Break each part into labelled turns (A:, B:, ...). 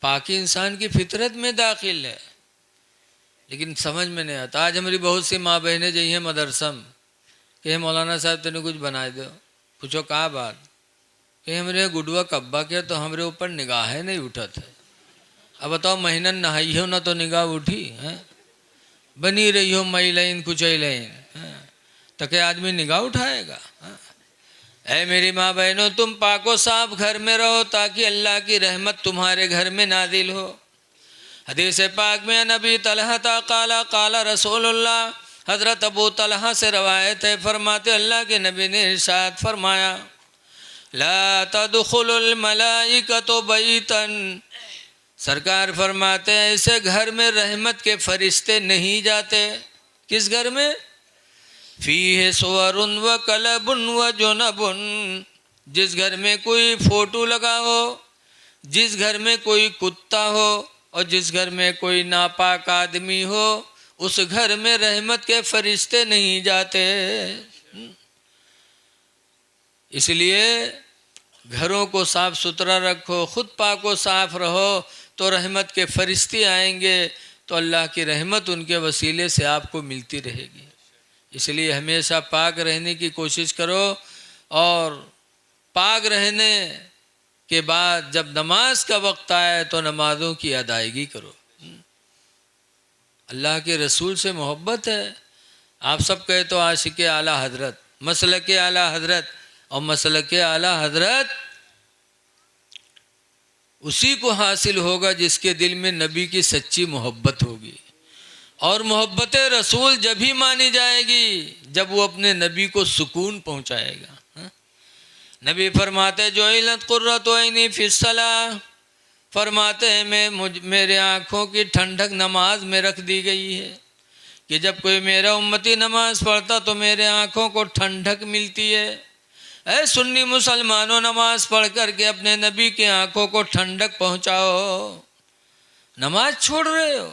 A: پاکی انسان کی فطرت میں داخل ہے، لیکن سمجھ میں نہیں آتا۔ آج ہماری بہت سی ماں بہنیں جی ہیں مدرسم کہ مولانا صاحب تینے کچھ بنا دو، پوچھو کہا بات کہ ہمارے گڈوا کبا کیا تو ہمارے اوپر نگاہ نہیں اٹھت ہے۔ اب بتاؤ مہینہ نہائی ہو نہ تو نگاہ اٹھی ہے، بنی رہی ہو مئی لائن کچئی لائن تو کہ آدمی نگاہ اٹھائے گا؟ اے میری ماں بہنوں، تم پاک و صاف گھر میں رہو تاکہ اللہ کی رحمت تمہارے گھر میں نازل ہو۔ حدیث پاک میں نبی طلحہ قال قال رسول اللہ، حضرت ابو طلحہ سے روایت ہے، فرماتے اللہ کے نبی نے ارشاد فرمایا لا تدخل الملائکۃ بیتا، سرکار فرماتے ہیں ایسے گھر میں رحمت کے فرشتے نہیں جاتے۔ کس گھر میں؟ فیہ صور و کلب و جنب، جس گھر میں کوئی فوٹو لگا ہو، جس گھر میں کوئی کتا ہو اور جس گھر میں کوئی ناپاک آدمی ہو، اس گھر میں رحمت کے فرشتے نہیں جاتے۔ اس لیے گھروں کو صاف ستھرا رکھو، خود پاک و صاف رہو تو رحمت کے فرشتے آئیں گے، تو اللہ کی رحمت ان کے وسیلے سے آپ کو ملتی رہے گی۔ اس لیے ہمیشہ پاک رہنے کی کوشش کرو، اور پاک رہنے کے بعد جب نماز کا وقت آئے تو نمازوں کی ادائیگی کرو۔ اللہ کے رسول سے محبت ہے، آپ سب کہے تو عاشق اعلیٰ حضرت، مسلک اعلیٰ حضرت، اور مسلک اعلیٰ حضرت اسی کو حاصل ہوگا جس کے دل میں نبی کی سچی محبت ہوگی، اور محبت رسول جب ہی مانی جائے گی جب وہ اپنے نبی کو سکون پہنچائے گا۔ نبی فرماتے جعلت قرۃ عینی فی الصلاۃ، فرماتے ہیں میرے آنکھوں کی ٹھنڈک نماز میں رکھ دی گئی ہے، کہ جب کوئی میرا امتی نماز پڑھتا تو میرے آنکھوں کو ٹھنڈک ملتی ہے۔ اے سنی مسلمانوں، نماز پڑھ کر کے اپنے نبی کے آنکھوں کو ٹھنڈک پہنچاؤ، نماز چھوڑ رہے ہو۔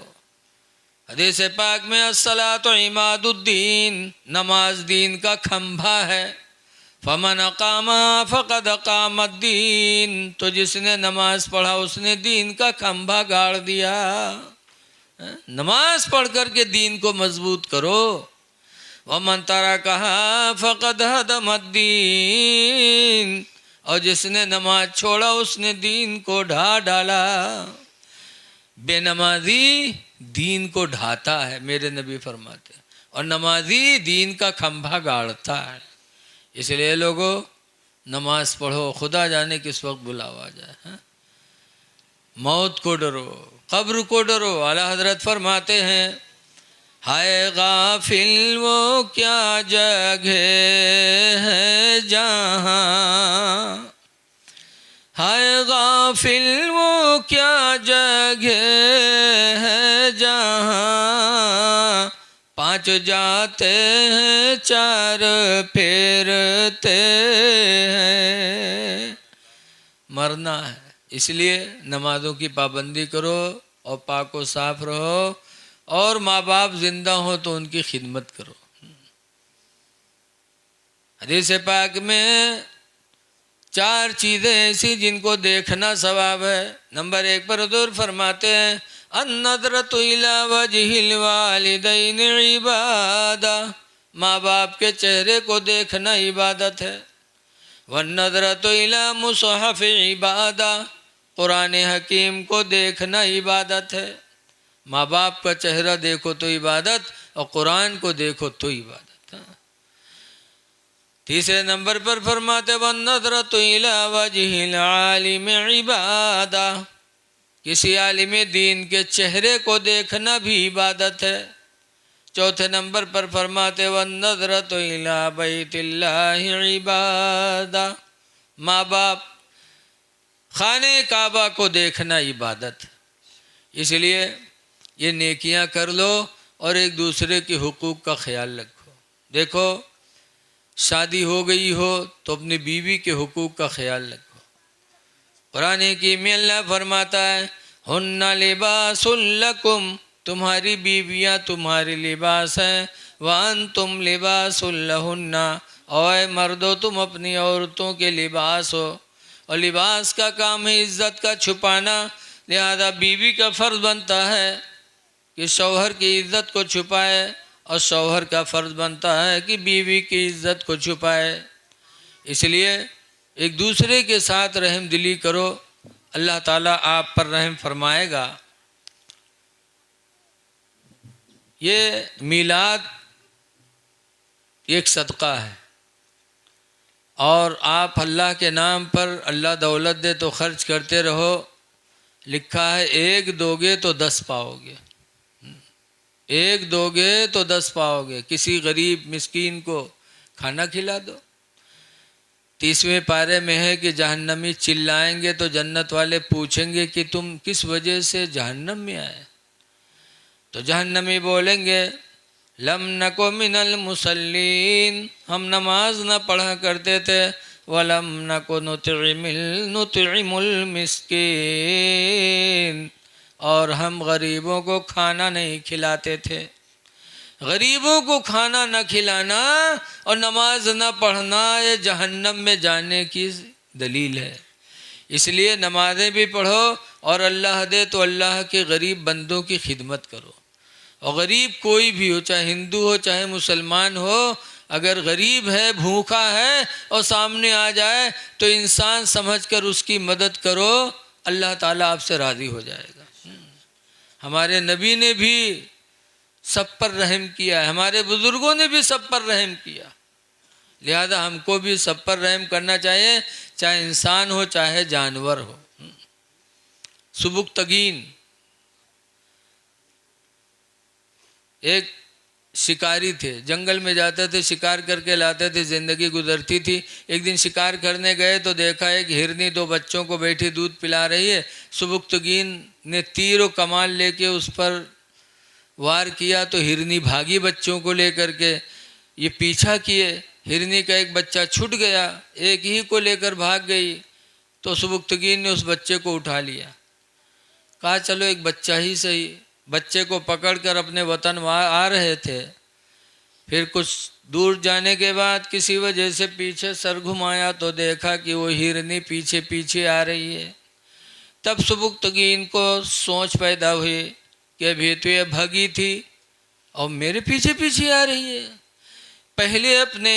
A: حدیث پاک میں الصلاۃ عماد الدین، نماز دین کا کھمبا ہے، فمن اقامہ فقد اقام الدین، تو جس نے نماز پڑھا اس نے دین کا کھمبا گاڑ دیا۔ نماز پڑھ کر کے دین کو مضبوط کرو۔ ومن ترکہا فقد ہدم الدین، اور جس نے نماز چھوڑا اس نے دین کو ڈھا ڈالا۔ بے نمازی دین کو ڈھاتا ہے، میرے نبی فرماتے ہیں، اور نمازی دین کا کھمبا گاڑتا ہے۔ اس لیے لوگوں نماز پڑھو، خدا جانے کس وقت بلاوا جائے۔ موت کو ڈرو، قبر کو ڈرو۔ اعلیٰ حضرت فرماتے ہیں ہائے غافل وہ کیا جگہ ہے جہاں، ہائے غافل وہ کیا جگہ ہے جہاں، پانچ جاتے ہیں چار پھیرتے ہیں۔ مرنا ہے، اس لیے نمازوں کی پابندی کرو اور پاک و صاف رہو، اور ماں باپ زندہ ہو تو ان کی خدمت کرو۔ حدیث پاک میں چار چیزیں ایسی جن کو دیکھنا ثواب ہے۔ نمبر 1 پر حضور فرماتے ہیں النظرۃ الی وجہ الوالدین عبادہ، ماں باپ کے چہرے کو دیکھنا عبادت ہے۔ والنظرۃ الی مصحف عبادہ، قرآن حکیم کو دیکھنا عبادت ہے۔ ماں باپ کا چہرہ دیکھو تو عبادت، اور قرآن کو دیکھو تو عبادت۔ تیسرے نمبر پر فرماتے وَالنَّظْرَةُ إِلَىٰ وَجْهِ الْعَالِمِ عِبَادَةٌ، کسی عالم دین کے چہرے کو دیکھنا بھی عبادت ہے۔ چوتھے نمبر پر فرماتے وَالنَّظْرَةُ إِلَىٰ بَيْتِ اللَّهِ عِبَادَةٌ، ماں باپ خانہ کعبہ کو دیکھنا عبادت۔ اس لیے یہ نیکیاں کر لو اور ایک دوسرے کے حقوق کا خیال رکھو۔ دیکھو شادی ہو گئی ہو تو اپنی بیوی کے حقوق کا خیال رکھو۔ قرآن کی میں اللہ فرماتا ہے ہن لباس لکم، تمہاری بیویاں تمہاری لباس ہیں، وانتم لباس لہن، اور مردو تم اپنی عورتوں کے لباس ہو۔ اور لباس کا کام ہے عزت کا چھپانا، لہذا بیوی کا فرض بنتا ہے کہ شوہر کی عزت کو چھپائے، اور شوہر کا فرض بنتا ہے کہ بیوی کی عزت کو چھپائے۔ اس لیے ایک دوسرے کے ساتھ رحم دلی کرو، اللہ تعالیٰ آپ پر رحم فرمائے گا۔ یہ میلاد ایک صدقہ ہے، اور آپ اللہ کے نام پر اللہ دولت دے تو خرچ کرتے رہو۔ لکھا ہے 1 دو گے تو 10 پاؤ گے، 1 دو گے تو 10 پاؤ گے۔ کسی غریب مسکین کو کھانا کھلا دو۔ 30ویں پارے میں ہے کہ جہنمی چلائیں گے تو جنت والے پوچھیں گے کہ تم کس وجہ سے جہنم میں آئے؟ تو جہنمی بولیں گے لم نکو من المصلین، ہم نماز نہ پڑھا کرتے تھے، ولم نکو نطعم المسکین، اور ہم غریبوں کو کھانا نہیں کھلاتے تھے۔ غریبوں کو کھانا نہ کھلانا اور نماز نہ پڑھنا یہ جہنم میں جانے کی دلیل ہے۔ اس لیے نمازیں بھی پڑھو، اور اللہ دے تو اللہ کے غریب بندوں کی خدمت کرو۔ اور غریب کوئی بھی ہو، چاہے ہندو ہو چاہے مسلمان ہو، اگر غریب ہے، بھوکا ہے اور سامنے آ جائے تو انسان سمجھ کر اس کی مدد کرو، اللہ تعالیٰ آپ سے راضی ہو جائے گا۔ ہمارے نبی نے بھی سب پر رحم کیا ہے، ہمارے بزرگوں نے بھی سب پر رحم کیا، لہذا ہم کو بھی سب پر رحم کرنا چاہیے، چاہے انسان ہو چاہے جانور ہو۔ سبکتگین ایک شکاری تھے، جنگل میں جاتے تھے، شکار کر کے لاتے تھے، زندگی گزرتی تھی۔ ایک دن شکار کرنے گئے تو دیکھا ایک ہرنی 2 بچوں کو بیٹھی دودھ پلا رہی ہے۔ سبکتگین نے تیر و کمان لے کے اس پر وار کیا تو ہرنی بھاگی بچوں کو لے کر کے، یہ پیچھا کیے، ہرنی کا ایک بچہ چھٹ گیا، ایک ہی کو لے کر بھاگ گئی، تو سبکتگین نے اس بچے کو اٹھا لیا، کہا چلو ایک بچہ ہی صحیح۔ بچے کو پکڑ کر اپنے وطن آ رہے تھے، پھر کچھ دور جانے کے بعد کسی وجہ سے پیچھے سر گھمایا تو دیکھا کہ وہ ہرنی پیچھے پیچھے آ رہی ہے۔ تب سبکتگین کو سوچ پیدا ہوئی کہ ابھی تو یہ بھگی تھی اور میرے پیچھے پیچھے آ رہی ہے۔ پہلے اپنے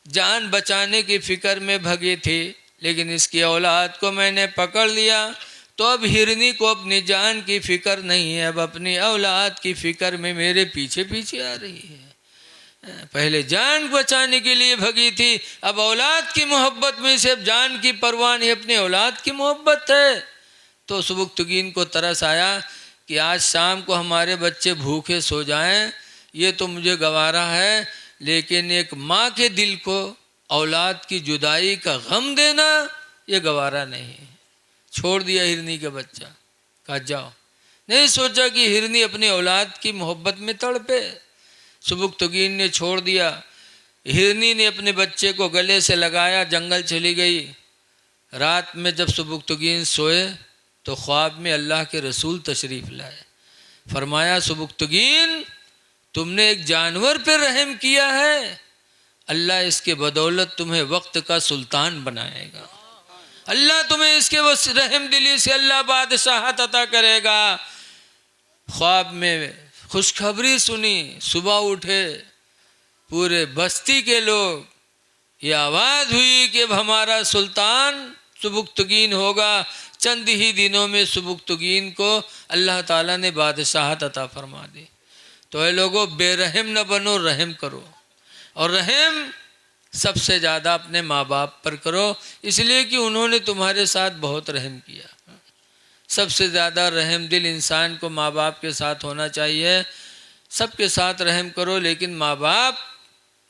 A: جان بچانے کی فکر میں بھگی تھی، لیکن اس کی اولاد کو میں نے پکڑ لیا، تو اب ہرنی کو اپنی جان کی فکر نہیں ہے، اب اپنی اولاد کی فکر میں میرے پیچھے پیچھے آ رہی ہے۔ پہلے جان بچانے کے لیے بھگی تھی، اب اولاد کی محبت میں سے اب جان کی پرواہ نہیں، اپنی اولاد کی محبت ہے۔ تو سبکتگین کو ترس آیا کہ آج شام کو ہمارے بچے بھوکے سو جائیں، یہ تو مجھے گوارا ہے، لیکن ایک ماں کے دل کو اولاد کی جدائی کا غم دینا یہ گوارا نہیں۔ چھوڑ دیا ہرنی کا بچہ، کہا جاؤ۔ نہیں سوچا کہ ہرنی اپنی اولاد کی محبت میں تڑپے۔ سبکتگین نے چھوڑ دیا، ہرنی نے اپنے بچے کو گلے سے لگایا، جنگل چلی گئی۔ رات میں جب سبکتگین سوئے تو خواب میں اللہ کے رسول تشریف لائے، فرمایا سبکتگین تم نے ایک جانور پہ رحم کیا ہے، اللہ اس کے بدولت تمہیں وقت کا سلطان بنائے گا، اللہ تمہیں اس کے رحم دلی سے اللہ بادشاہت عطا کرے گا۔ خواب میں خوشخبری سنی، صبح اٹھے پورے بستی کے لوگ، یہ آواز ہوئی کہ اب ہمارا سلطان سبکتگین ہوگا۔ چند ہی دنوں میں سبکتگین کو اللہ تعالیٰ نے بادشاہت عطا فرما دی۔ تو اے لوگوں بے رحم نہ بنو، رحم کرو، اور رحم سب سے زیادہ اپنے ماں باپ پر کرو، اس لیے کہ انہوں نے تمہارے ساتھ بہت رحم کیا۔ سب سے زیادہ رحم دل انسان کو ماں باپ کے ساتھ ہونا چاہیے۔ سب کے ساتھ رحم کرو، لیکن ماں باپ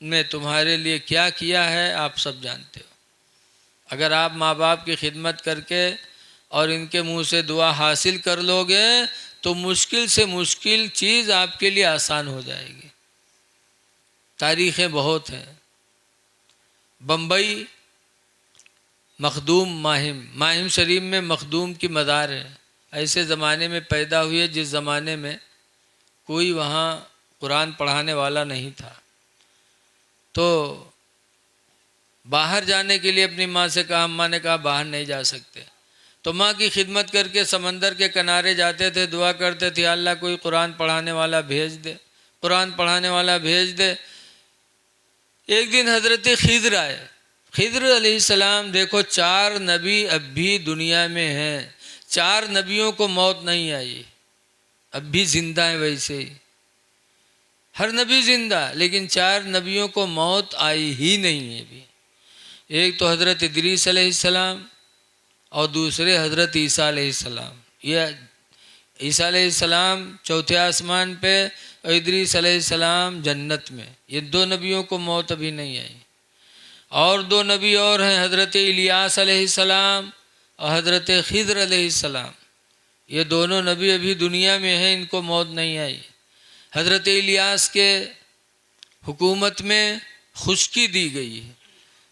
A: نے تمہارے لیے کیا کیا ہے آپ سب جانتے ہو۔ اگر آپ ماں باپ کی خدمت کر کے اور ان کے منہ سے دعا حاصل کر لو گے تو مشکل سے مشکل چیز آپ کے لیے آسان ہو جائے گی۔ تاریخیں بہت ہیں۔ بمبئی مخدوم ماہم شریف میں مخدوم کی مزار ہے۔ ایسے زمانے میں پیدا ہوئے جس زمانے میں کوئی وہاں قرآن پڑھانے والا نہیں تھا، تو باہر جانے کے لیے اپنی ماں سے کہا، اماں نے کہا باہر نہیں جا سکتے، تو ماں کی خدمت کر کے سمندر کے کنارے جاتے تھے، دعا کرتے تھے اللہ کوئی قرآن پڑھانے والا بھیج دے، قرآن پڑھانے والا بھیج دے۔ ایک دن حضرت خضر آئے۔ خضر علیہ السلام، دیکھو 4 نبی اب بھی دنیا میں ہیں، 4 نبیوں کو موت نہیں آئی، اب بھی زندہ ہیں ویسے ہی، ہر نبی زندہ، لیکن 4 نبیوں کو موت آئی ہی نہیں ہے ابھی۔ ایک تو حضرت ادریس علیہ السلام اور دوسرے حضرت عیسیٰ علیہ السلام۔ یہ عیسیٰ علیہ السلام چوتھے آسمان پہ اور ادریس علیہ السلام جنت میں، یہ 2 نبیوں کو موت ابھی نہیں آئی۔ اور 2 نبی اور ہیں، حضرت الیاس علیہ السلام اور حضرت خضر علیہ السلام، یہ دونوں نبی ابھی دنیا میں ہیں، ان کو موت نہیں آئی۔ حضرت الیاس کے حکومت میں خشکی دی گئی ہے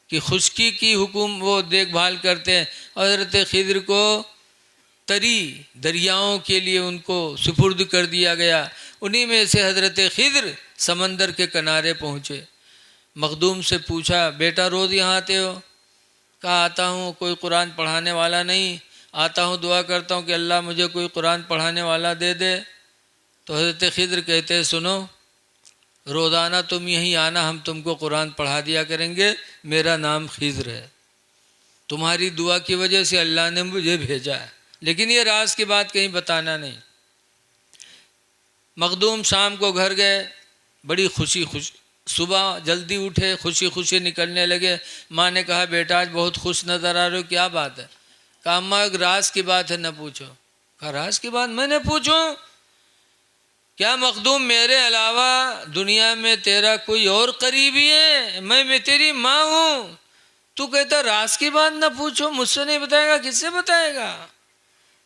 A: کہ خشکی کی وہ دیکھ بھال کرتے ہیں، اور حضرت خضر کو تری دریاؤں کے لیے ان کو سپرد کر دیا گیا۔ انہی میں سے حضرت خضر سمندر کے کنارے پہنچے، مخدوم سے پوچھا بیٹا روز یہاں آتے ہو؟ کہا آتا ہوں، کوئی قرآن پڑھانے والا نہیں، آتا ہوں دعا کرتا ہوں کہ اللہ مجھے کوئی قرآن پڑھانے والا دے دے۔ تو حضرت خضر کہتے ہیں سنو، روزانہ تم یہیں آنا، ہم تم کو قرآن پڑھا دیا کریں گے، میرا نام خضر ہے، تمہاری دعا کی وجہ سے اللہ نے مجھے بھیجا ہے، لیکن یہ راز کی بات کہیں بتانا نہیں۔ مخدوم شام کو گھر گئے، بڑی خوشی صبح جلدی اٹھے، خوشی خوشی نکلنے لگے۔ ماں نے کہا بیٹا آج بہت خوش نظر آ رہے ہو، کیا بات ہے؟ کہا اماں ایک راز کی بات ہے، نہ پوچھو۔ کہا راز کی بات؟ میں نے پوچھوں؟ کیا مخدوم میرے علاوہ دنیا میں تیرا کوئی اور قریبی ہے؟ میں تیری ماں ہوں، تو کہتا راز کی بات نہ پوچھو، مجھ سے نہیں بتائے گا، کس سے بتائے گا؟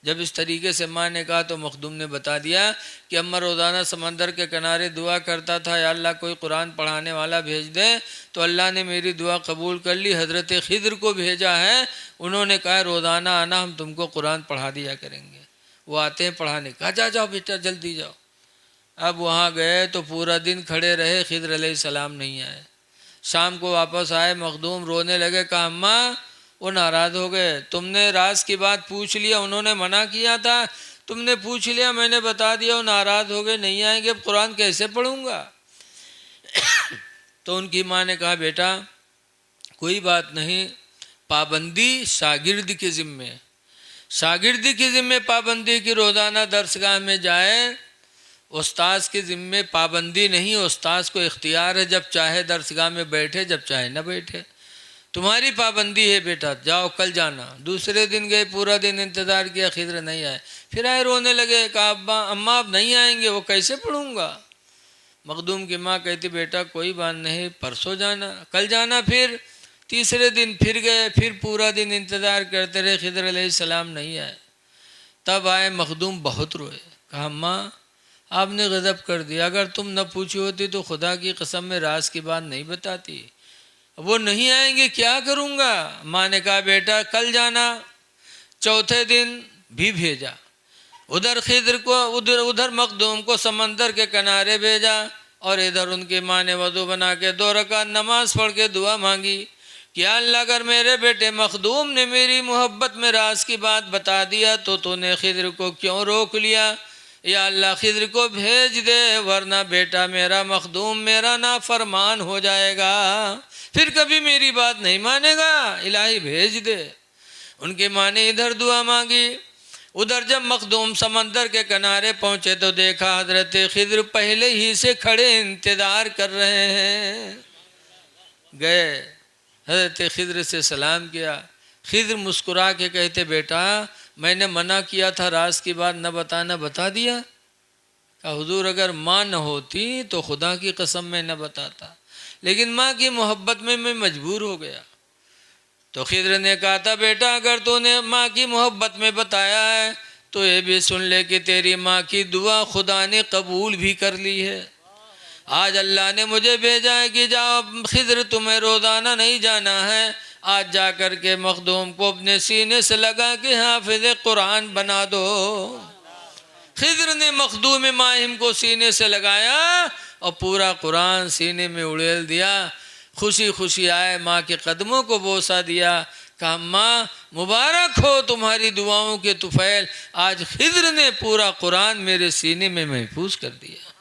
A: جب اس طریقے سے ماں نے کہا تو مخدوم نے بتا دیا کہ اماں روزانہ سمندر کے کنارے دعا کرتا تھا یا اللہ کوئی قرآن پڑھانے والا بھیج دے، تو اللہ نے میری دعا قبول کر لی، حضرت خضر کو بھیجا ہے، انہوں نے کہا روزانہ آنا، ہم تم کو قرآن پڑھا دیا کریں گے۔ وہ آتے ہیں پڑھانے، کہا جاؤ بیٹا جلدی جاؤ۔ اب وہاں گئے تو پورا دن کھڑے رہے، خضر علیہ السلام نہیں آئے۔ شام کو واپس آئے، مخدوم رونے لگے، کہا اماں وہ ناراض ہو گئے، تم نے راز کی بات پوچھ لیا، انہوں نے منع کیا تھا، تم نے پوچھ لیا، میں نے بتا دیا، وہ ناراض ہو گئے، نہیں آئیں گے، اب قرآن کیسے پڑھوں گا؟ تو ان کی ماں نے کہا بیٹا کوئی بات نہیں، پابندی شاگرد کے ذمے، شاگردی کے ذمے پابندی کی، روزانہ درسگاہ میں جائے، استاذ کے ذمے پابندی نہیں، استاذ کو اختیار ہے، جب چاہے درسگاہ میں بیٹھے، جب چاہے نہ بیٹھے، تمہاری پابندی ہے بیٹا، جاؤ کل جانا۔ دوسرے دن گئے، پورا دن انتظار کیا، خضر نہیں آئے، پھر آئے رونے لگے، کہا اماں اب نہیں آئیں گے، وہ کیسے پڑھوں گا؟ مخدوم کی ماں کہتی بیٹا کوئی بات نہیں، پرسوں جانا، کل جانا۔ پھر تیسرے دن پھر گئے، پھر پورا دن انتظار کرتے رہے، خضر علیہ السلام نہیں آئے۔ تب آئے، مخدوم بہت روئے، کہا اماں آپ نے غضب کر دیا، اگر تم نہ پوچھی ہوتی تو خدا کی قسم میں راز کی بات نہیں بتاتی، وہ نہیں آئیں گے کیا کروں گا؟ ماں نے کہا بیٹا کل جانا۔ چوتھے دن بھی بھیجا، ادھر خضر کو ادھر مخدوم کو سمندر کے کنارے بھیجا، اور ادھر ان کی ماں نے وضو بنا کے 2 رکعت نماز پڑھ کے دعا مانگی کہ اللہ اگر میرے بیٹے مخدوم نے میری محبت میں راز کی بات بتا دیا تو نے خضر کو کیوں روک لیا؟ یا اللہ خضر کو بھیج دے، ورنہ بیٹا میرا مخدوم میرا نافرمان ہو جائے گا، پھر کبھی میری بات نہیں مانے گا، الہی بھیج دے۔ ان کی ماں نے ادھر دعا مانگی۔ ادھر جب مخدوم سمندر کے کنارے پہنچے تو دیکھا حضرت خضر پہلے ہی سے کھڑے انتظار کر رہے ہیں۔ گئے، حضرت خضر سے سلام کیا، خضر مسکرا کے کہتے بیٹا میں نے منع کیا تھا راز کی بات نہ بتانا، بتا دیا؟ کہا حضور اگر ماں نہ ہوتی تو خدا کی قسم میں نہ بتاتا، لیکن ماں کی محبت میں مجبور ہو گیا۔ تو خضر نے کہا تھا بیٹا اگر تو نے ماں کی محبت میں بتایا ہے تو یہ بھی سن لے کہ تیری ماں کی دعا خدا نے قبول بھی کر لی ہے۔ آج اللہ نے مجھے بھیجا ہے کہ جاؤ خضر تمہیں روزانہ نہیں جانا ہے، آج جا کر کے مخدوم کو اپنے سینے سے لگا کے حافظ قرآن بنا دو۔ خضر نے مخدوم ماہم کو سینے سے لگایا اور پورا قرآن سینے میں اڑیل دیا۔ خوشی خوشی آئے، ماں کے قدموں کو بوسہ دیا، کہا ماں مبارک ہو تمہاری دعاؤں کے طفیل، آج خضر نے پورا قرآن میرے سینے میں محفوظ کر دیا۔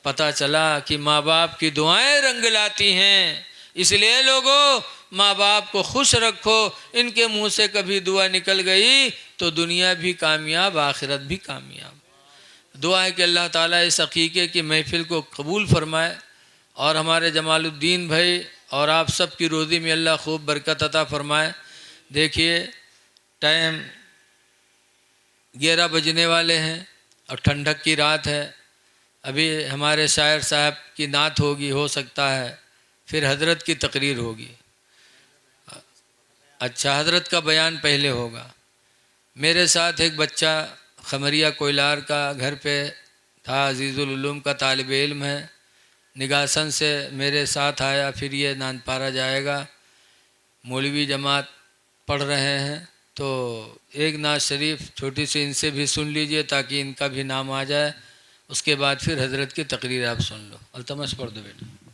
A: پتہ چلا کہ ماں باپ کی دعائیں رنگ لاتی ہیں، اس لیے لوگوں ماں باپ کو خوش رکھو، ان کے منہ سے کبھی دعا نکل گئی تو دنیا بھی کامیاب، آخرت بھی کامیاب۔ دعا ہے کہ اللہ تعالیٰ اس عقیقے کی محفل کو قبول فرمائے، اور ہمارے جمال الدین بھائی اور آپ سب کی روزی میں اللہ خوب برکت عطا فرمائے۔ دیکھیے ٹائم 11 بجنے والے ہیں اور ٹھنڈک کی رات ہے، ابھی ہمارے شاعر صاحب کی نعت ہوگی، ہو سکتا ہے پھر حضرت کی تقریر ہوگی۔ اچھا، حضرت کا بیان پہلے ہوگا۔ میرے ساتھ ایک بچہ خمریہ کوئلار کا گھر پہ تھا، عزیز العلوم کا طالب علم ہے، نگاسن سے میرے ساتھ آیا، پھر یہ نانپارہ جائے گا، مولوی جماعت پڑھ رہے ہیں، تو ایک نعت شریف چھوٹی سی ان سے بھی سن لیجئے تاکہ ان کا بھی نام آ جائے، اس کے بعد پھر حضرت کی تقریر آپ سن لو۔ التمس پڑھ دو بیٹا۔